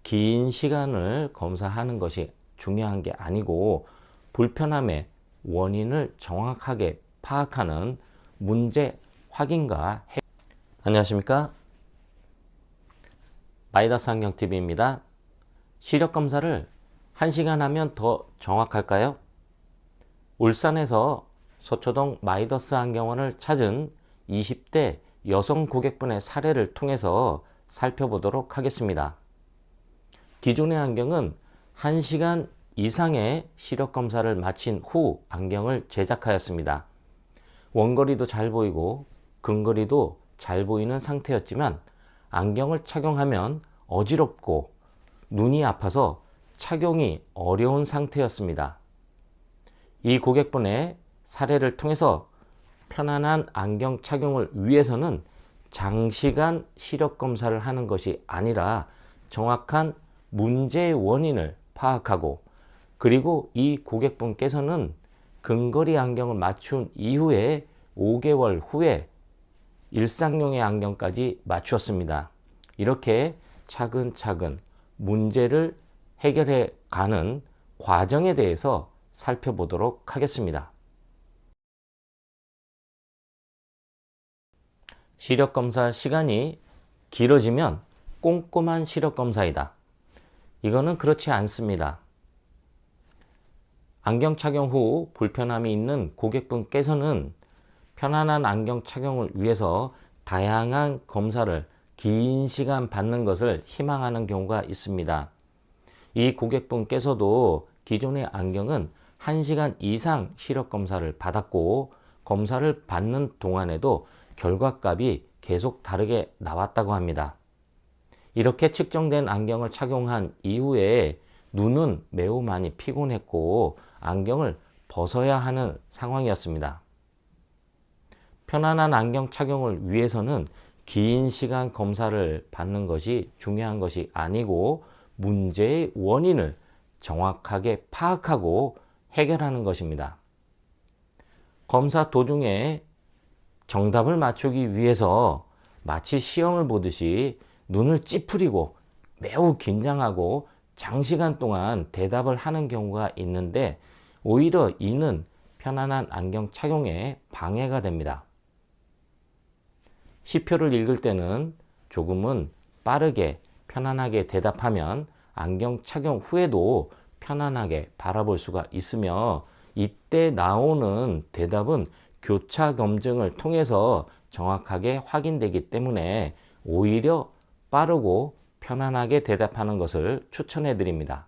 긴 시간을 검사하는 것이 중요한 게 아니고 불편함의 원인을 정확하게 파악하는 문제 확인과 안녕하십니까? 마이더스 안경TV입니다. 시력 검사를 1시간 하면 더 정확할까요? 울산에서 서초동 마이더스 안경원을 찾은 20대 여성 고객분의 사례를 통해서 살펴보도록 하겠습니다. 기존의 안경은 1시간 이상의 시력 검사를 마친 후 안경을 제작하였습니다. 원거리도 잘 보이고 근거리도 잘 보이는 상태였지만 안경을 착용하면 어지럽고 눈이 아파서 착용이 어려운 상태였습니다. 이 고객분의 사례를 통해서 편안한 안경 착용을 위해서는 장시간 시력 검사를 하는 것이 아니라 정확한 문제의 원인을 파악하고 그리고 이 고객분께서는 근거리 안경을 맞춘 이후에 5개월 후에 일상용의 안경까지 맞추었습니다. 이렇게 차근차근 문제를 해결해 가는 과정에 대해서 살펴보도록 하겠습니다. 시력 검사 시간이 길어지면 꼼꼼한 시력 검사이다. 이거는 그렇지 않습니다. 안경 착용 후 불편함이 있는 고객분께서는 편안한 안경 착용을 위해서 다양한 검사를 긴 시간 받는 것을 희망하는 경우가 있습니다. 이 고객분께서도 기존의 안경은 1시간 이상 시력 검사를 받았고 검사를 받는 동안에도 결과값이 계속 다르게 나왔다고 합니다. 이렇게 측정된 안경을 착용한 이후에 눈은 매우 많이 피곤했고 안경을 벗어야 하는 상황이었습니다. 편안한 안경 착용을 위해서는 긴 시간 검사를 받는 것이 중요한 것이 아니고 문제의 원인을 정확하게 파악하고 해결하는 것입니다. 검사 도중에 정답을 맞추기 위해서 마치 시험을 보듯이 눈을 찌푸리고 매우 긴장하고 장시간 동안 대답을 하는 경우가 있는데 오히려 이는 편안한 안경 착용에 방해가 됩니다. 시표를 읽을 때는 조금은 빠르게 편안하게 대답하면 안경 착용 후에도 편안하게 바라볼 수가 있으며 이때 나오는 대답은 교차 검증을 통해서 정확하게 확인되기 때문에 오히려 빠르고 편안하게 대답하는 것을 추천해 드립니다.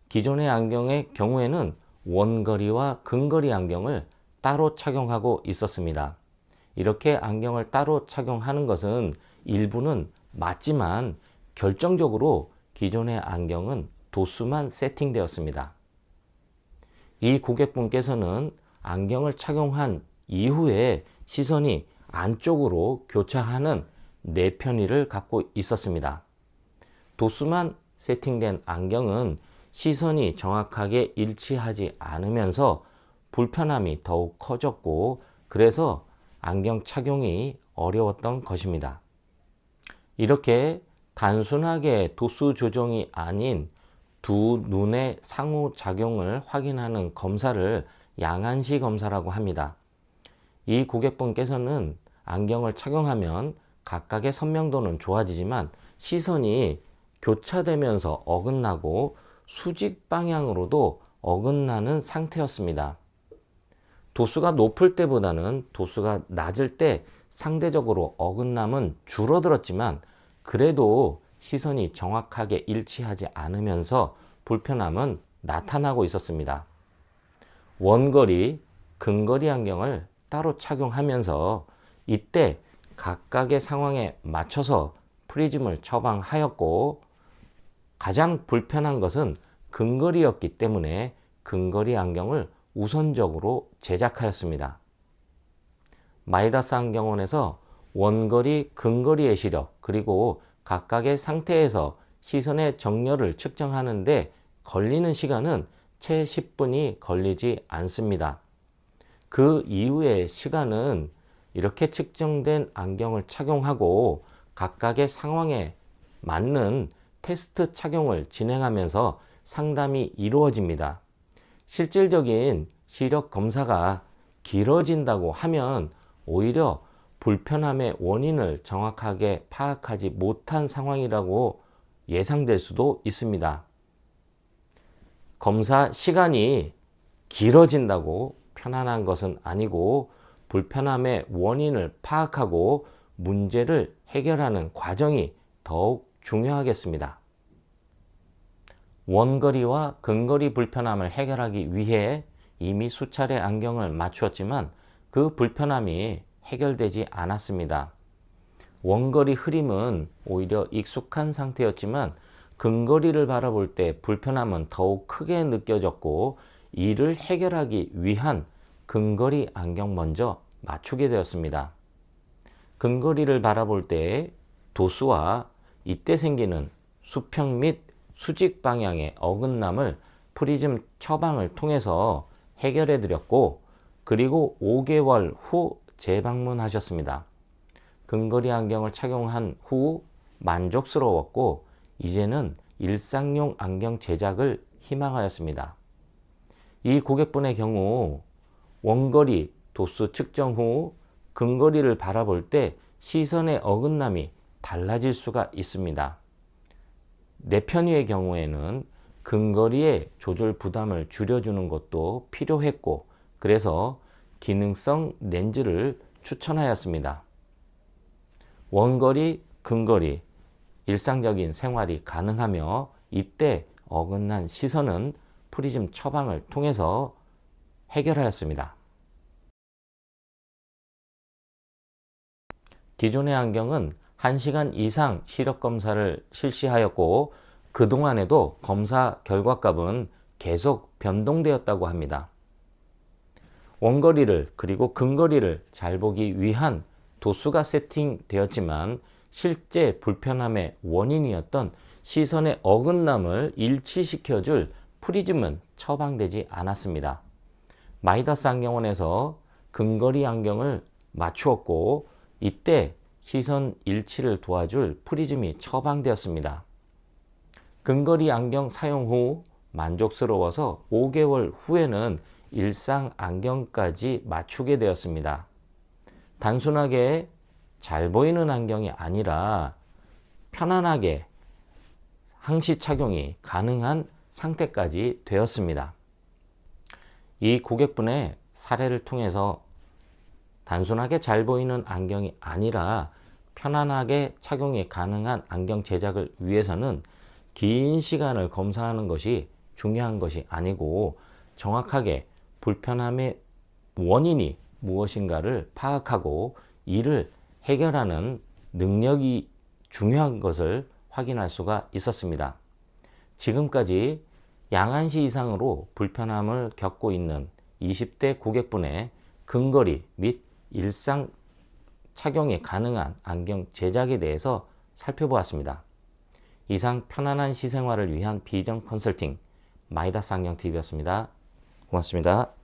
기존의 안경의 경우에는 원거리와 근거리 안경을 따로 착용하고 있었습니다. 이렇게 안경을 따로 착용하는 것은 일부는 맞지만 결정적으로 기존의 안경은 도수만 세팅되었습니다. 이 고객분께서는 안경을 착용한 이후에 시선이 안쪽으로 교차하는 내편의를 갖고 있었습니다. 도수만 세팅된 안경은 시선이 정확하게 일치하지 않으면서 불편함이 더욱 커졌고 그래서 안경 착용이 어려웠던 것입니다. 이렇게 단순하게 도수 조정이 아닌 두 눈의 상호작용을 확인하는 검사를 양안시 검사라고 합니다. 이 고객분께서는 안경을 착용하면 각각의 선명도는 좋아지지만 시선이 교차되면서 어긋나고 수직 방향으로도 어긋나는 상태였습니다. 도수가 높을 때보다는 도수가 낮을 때 상대적으로 어긋남은 줄어들었지만 그래도 시선이 정확하게 일치하지 않으면서 불편함은 나타나고 있었습니다. 원거리, 근거리 안경을 따로 착용하면서 이때 각각의 상황에 맞춰서 프리즘을 처방하였고 가장 불편한 것은 근거리였기 때문에 근거리 안경을 우선적으로 제작하였습니다. 마이더스 안경원에서 원거리, 근거리의 시력 그리고 각각의 상태에서 시선의 정렬을 측정하는데 걸리는 시간은 채 10분이 걸리지 않습니다. 그 이후의 시간은 이렇게 측정된 안경을 착용하고 각각의 상황에 맞는 테스트 착용을 진행하면서 상담이 이루어집니다. 실질적인 시력 검사가 길어진다고 하면 오히려 불편함의 원인을 정확하게 파악하지 못한 상황이라고 예상될 수도 있습니다. 검사 시간이 길어진다고 편안한 것은 아니고 불편함의 원인을 파악하고 문제를 해결하는 과정이 더욱 중요하겠습니다. 원거리와 근거리 불편함을 해결하기 위해 이미 수차례 안경을 맞추었지만 그 불편함이 해결되지 않았습니다. 원거리 흐림은 오히려 익숙한 상태였지만 근거리를 바라볼 때 불편함은 더욱 크게 느껴졌고 이를 해결하기 위한 근거리 안경 먼저 맞추게 되었습니다. 근거리를 바라볼 때 도수와 이때 생기는 수평 및 수직 방향의 어긋남을 프리즘 처방을 통해서 해결해 드렸고 그리고 5개월 후 재방문하셨습니다. 근거리 안경을 착용한 후 만족스러웠고 이제는 일상용 안경 제작을 희망하였습니다. 이 고객분의 경우 원거리 도수 측정 후 근거리를 바라볼 때 시선의 어긋남이 달라질 수가 있습니다. 내편위의 경우에는 근거리의 조절 부담을 줄여주는 것도 필요했고 그래서 기능성 렌즈를 추천하였습니다. 원거리, 근거리, 일상적인 생활이 가능하며 이때 어긋난 시선은 프리즘 처방을 통해서 해결하였습니다. 기존의 안경은 1시간 이상 시력 검사를 실시하였고 그동안에도 검사 결과값은 계속 변동되었다고 합니다. 원거리를 그리고 근거리를 잘 보기 위한 도수가 세팅되었지만 실제 불편함의 원인이었던 시선의 어긋남을 일치시켜줄 프리즘은 처방되지 않았습니다. 마이다스 안경원에서 근거리 안경을 맞추었고 이때 시선 일치를 도와줄 프리즘이 처방되었습니다. 근거리 안경 사용 후 만족스러워서 5개월 후에는 일상 안경까지 맞추게 되었습니다. 단순하게 잘 보이는 안경이 아니라 편안하게 항시 착용이 가능한 상태까지 되었습니다. 이 고객분의 사례를 통해서 단순하게 잘 보이는 안경이 아니라 편안하게 착용이 가능한 안경 제작을 위해서는 긴 시간을 검사하는 것이 중요한 것이 아니고 정확하게 불편함의 원인이 무엇인가를 파악하고 이를 해결하는 능력이 중요한 것을 확인할 수가 있었습니다. 지금까지 양한시 이상으로 불편함을 겪고 있는 20대 고객분의 근거리 및 일상 착용이 가능한 안경 제작에 대해서 살펴보았습니다. 이상 편안한 시생활을 위한 비전 컨설팅 마이다스 안경TV였습니다. 고맙습니다.